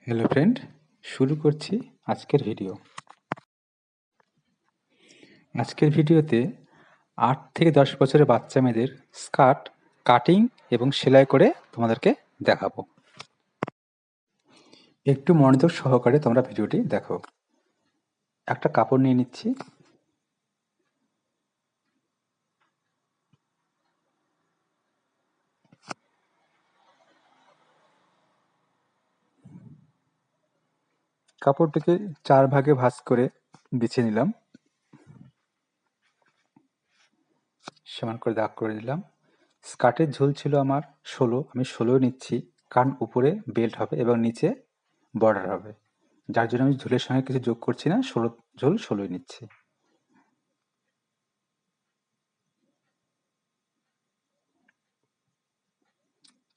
Hello friend, শুরু করছি আজকের ভিডিও। আজকের ভিডিওতে 8 থেকে 10 বছরের বাচ্চা মেয়েদের স্কার্ট কাটিং এবং সেলাই করে তোমাদেরকে দেখাবো। একটু মনোযোগ সহকারে তোমরা ভিডিওটি দেখো। একটা কাপড় নিয়ে নিচ্ছি। কাপড়টিকে 4 ভাগে ভাঁজ করে বিছিয়ে নিলাম। সমান করে দাগ করে দিলাম। স্কার্টের ঝুল ছিল আমার 16, আমি 16 নিচ্ছি, কারণ উপরে বেল্ট হবে এবং নিচে বর্ডার হবে, যার জন্য আমি ঝুলের সঙ্গে কিছু যোগ করছি না, 16 ঝুল 16 নিচ্ছি।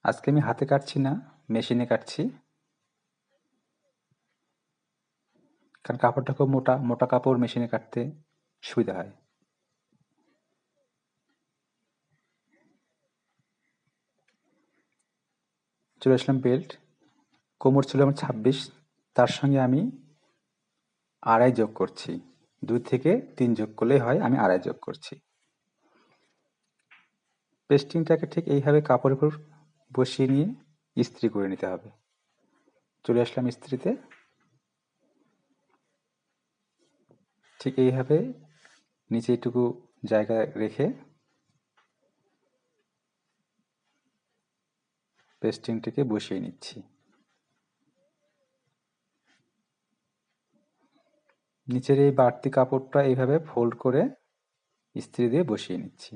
আজকে আমি হাতে কাটছি না, মেশিনে কাটছি, কারণ কাপড়টা খুব মোটা, মোটা কাপড় মেশিনে কাটতে সুবিধা হয়। চলে আসলাম বেল্ট। কোমর ছিল আমার 26, তার সঙ্গে আমি 2.5 যোগ করছি। 2 থেকে 3 যোগ করলেই হয়, আমি 2.5 যোগ করছি। পেস্টিংটাকে ঠিক এইভাবে কাপড়ের উপর বসিয়ে নিয়ে ইস্ত্রি করে নিতে হবে। চলে আসলাম ইস্ত্রিতে। ঠিক এইভাবে নিচে একটুকু জায়গা রেখে পেস্টিংটিকে বসিয়ে নিচ্ছি। নিচের এই বাড়তি কাপড়টা এইভাবে ফোল্ড করে ইস্ত্রি দিয়ে বসিয়ে নিচ্ছি।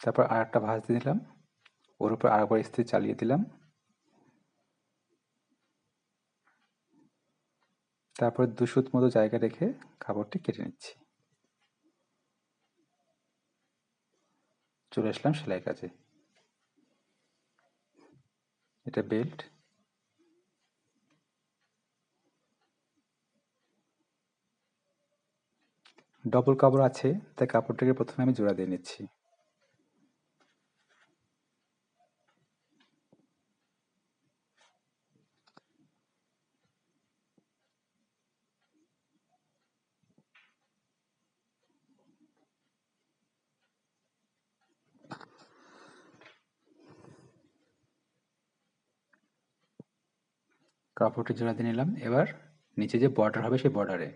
তারপর আরেকটা ভাঁজ দিয়ে দিলাম, ওর উপর আরেকবার ইস্ত্রি চালিয়ে দিলাম। তারপর 2 সুত মতো জায়গা রেখে কাপড়টি কেটে নিচ্ছি। চলে আসলাম সেলাই কাজে। এটা বেল্ট। ডবল কাপড় আছে, তাই কাপড়টাকে প্রথমে আমি জোড়া দিয়ে নিচ্ছি। কাপড়টি জোড়া দিয়ে নিলাম। এবার নিচে যে বর্ডার হবে সেই বর্ডারে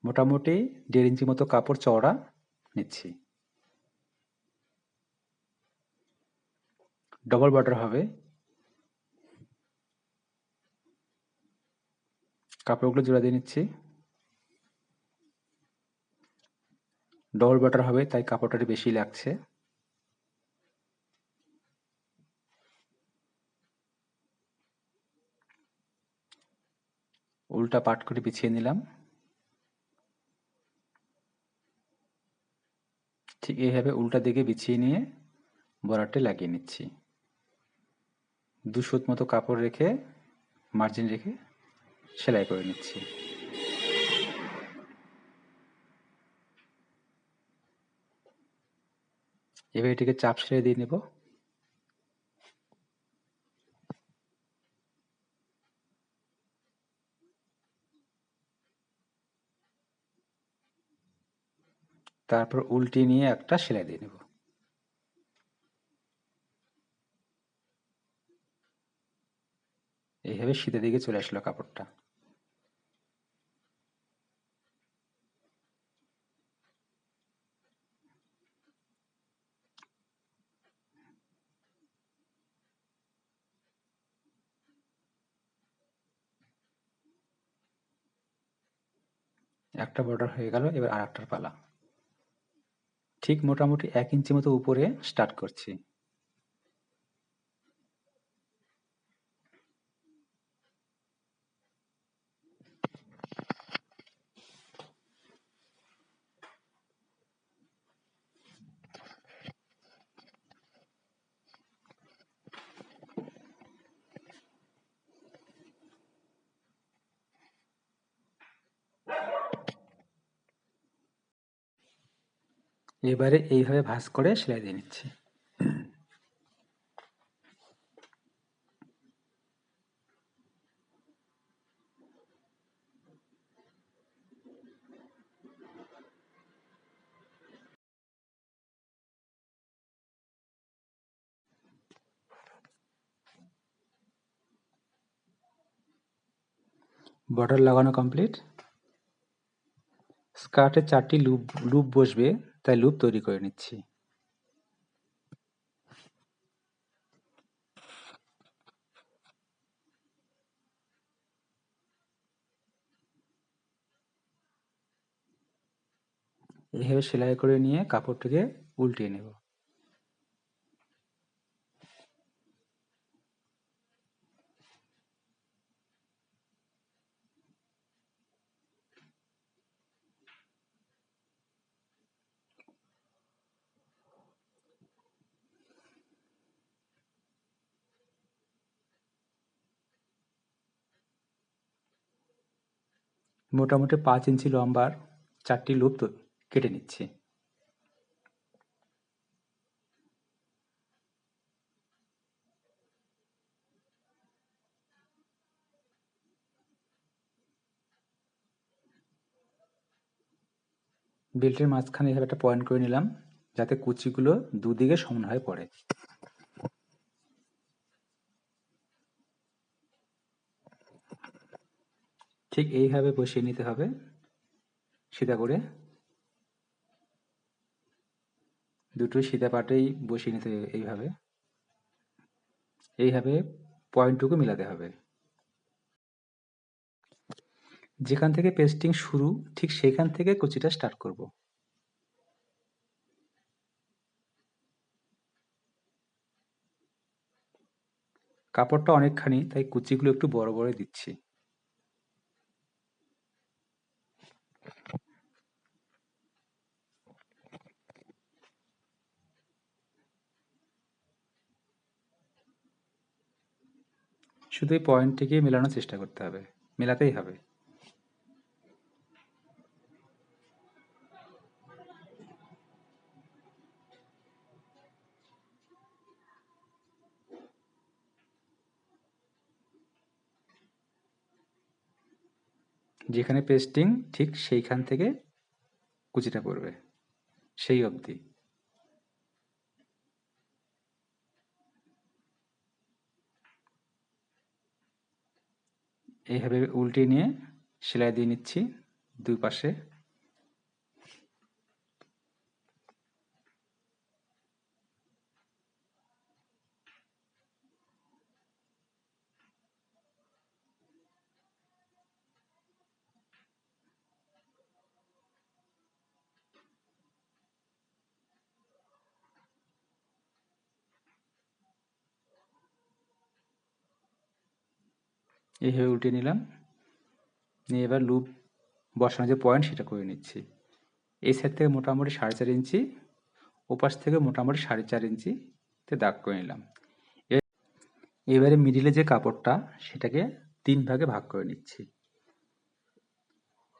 মোটামুটি 1.5 ইঞ্চি মতো কাপড় চওড়া নিচ্ছি। ডবল বর্ডার হবে। কাপড়গুলো জোড়া দিয়ে নিচ্ছি। ডবল বর্ডার হবে, তাই কাপড়টা বেশি লাগছে। উল্টা পাট করে বিছিয়ে নিলাম। ঠিক এইভাবে উল্টা দিকে বিছিয়ে নিয়ে বর্ডারটি লাগিয়ে নিচ্ছি। 2 সুত মতো কাপড় রেখে মার্জিন রেখে সেলাই করে নিচ্ছি। এবার এটিকে চাপ সেলাই দিয়ে নেব। তারপর উল্টিয়ে নিয়ে একটা সেলাই দিয়ে নেব। এইভাবে সিধে দিকে চলে আসলো কাপড়টা। একটা বর্ডার হয়ে গেল, এবার আর একটার পালা। ঠিক মোটামুটি 1 ইঞ্চি মতো উপরে স্টার্ট করছি। এবারে এইভাবে ভাঁজ করে সেলাই দিয়ে নিচ্ছি। বর্ডার লাগানো কমপ্লিট। স্কার্টে 4টি লুপ বসবে, তাই লুপ তৈরি করে নিচ্ছি। এইভাবে সেলাই করে নিয়ে কাপড়টিকে উল্টিয়ে নেব। মোটামুটি 5 ইঞ্চি লম্বার 4টি লুপ কেটে নিচ্ছি। বেল্টের মাঝখানে এভাবে একটা পয়েন্ট করে নিলাম, যাতে কুচিগুলো দুদিকে সমানভাবে পড়ে। ঠিক এইভাবে বসিয়ে নিতে হবে সিধা করে। দুটো সিধা পাটেই বসিয়ে নিতে হবে এইভাবে। এইভাবে পয়েন্টটুকু মিলাতে হবে। যেখান থেকে পেস্টিং শুরু ঠিক সেখান থেকে কুচিটা স্টার্ট করব। কাপড়টা অনেকখানি, তাই কুচিগুলো একটু বড় বড় দিচ্ছি। শুধু এই পয়েন্টটিকে মেলানোর চেষ্টা করতে হবে, মেলাতেই হবে। যেখানে পেস্টিং ঠিক সেইখান থেকে কুচিটা পড়বে, সেই অবধি। এইভাবে উল্টিয়ে নিয়ে সেলাই দিয়ে নিচ্ছি দুই পাশে। এইভাবে উল্টিয়ে নিলাম, নিয়ে এবার লুপ বসানো যে পয়েন্ট সেটা করে নিচ্ছি। এই সাইড থেকে মোটামুটি 4.5 ইঞ্চি, ওপাশ থেকে মোটামুটি 4.5 ইঞ্চিতে দাগ করে নিলাম। এবারে মিডিলে যে কাপড়টা সেটাকে 3 ভাগে ভাগ করে নিচ্ছি।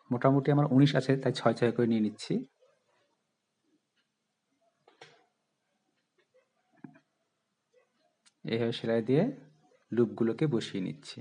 মোটামুটি আমার 19 আছে, তাই 6 করে নিয়ে নিচ্ছি। এইভাবে সেলাই দিয়ে লুপগুলোকে বসিয়ে নিচ্ছি।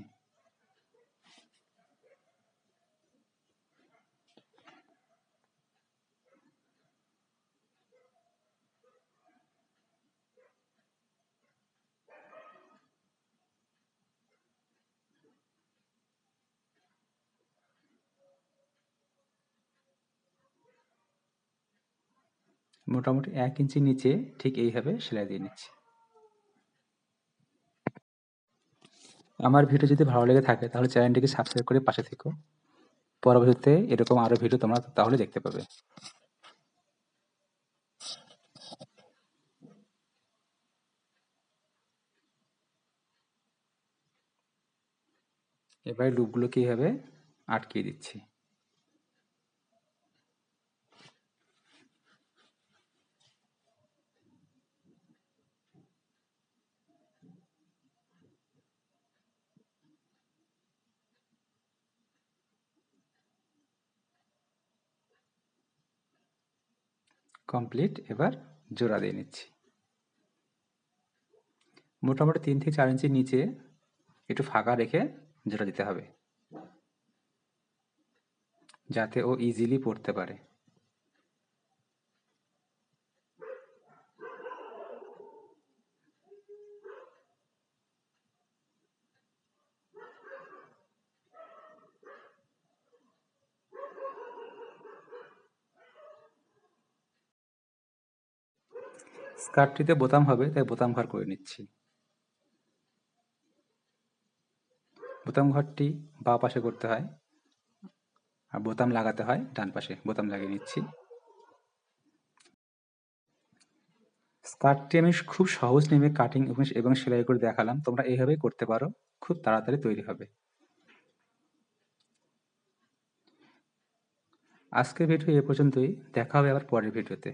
মোটামুটি 1 ইঞ্চি নিচে ঠিক এইভাবে সেলাই দিয়ে নিচ্ছি। আমার ভিডিও যদি ভালো লেগে থাকে তাহলে চ্যানেলটিকে সাবস্ক্রাইব করে পাশে থেকো। পরবর্তীতে এরকম আরও ভিডিও তোমরা তাহলে দেখতে পাবে। এবারে লুপগুলোকে এইভাবে আটকিয়ে দিচ্ছি। কমপ্লিট। এবার জোড়া দিয়ে নিচ্ছি। মোটামুটি 3 থেকে 4 ইঞ্চি নিচে একটু ফাঁকা রেখে জোড়া দিতে হবে, যাতে ও ইজিলি পড়তে পারে। স্কার্টটিতে বোতাম হবে, তাই বোতাম ঘর করে নিচ্ছি। বোতাম ঘরটি বাঁ পাশে করতে হয়, আর বোতাম লাগাতে হয় ডান পাশে। বোতাম লাগিয়ে নিচ্ছি। স্কার্টটি আমি খুব সহজ নিয়মে কাটিং এবং সেলাই করে দেখালাম। তোমরা এইভাবেই করতে পারো, খুব তাড়াতাড়ি তৈরি হবে। আজকের ভিডিও এ পর্যন্তই। দেখা হবে আবার পরের ভিডিওতে।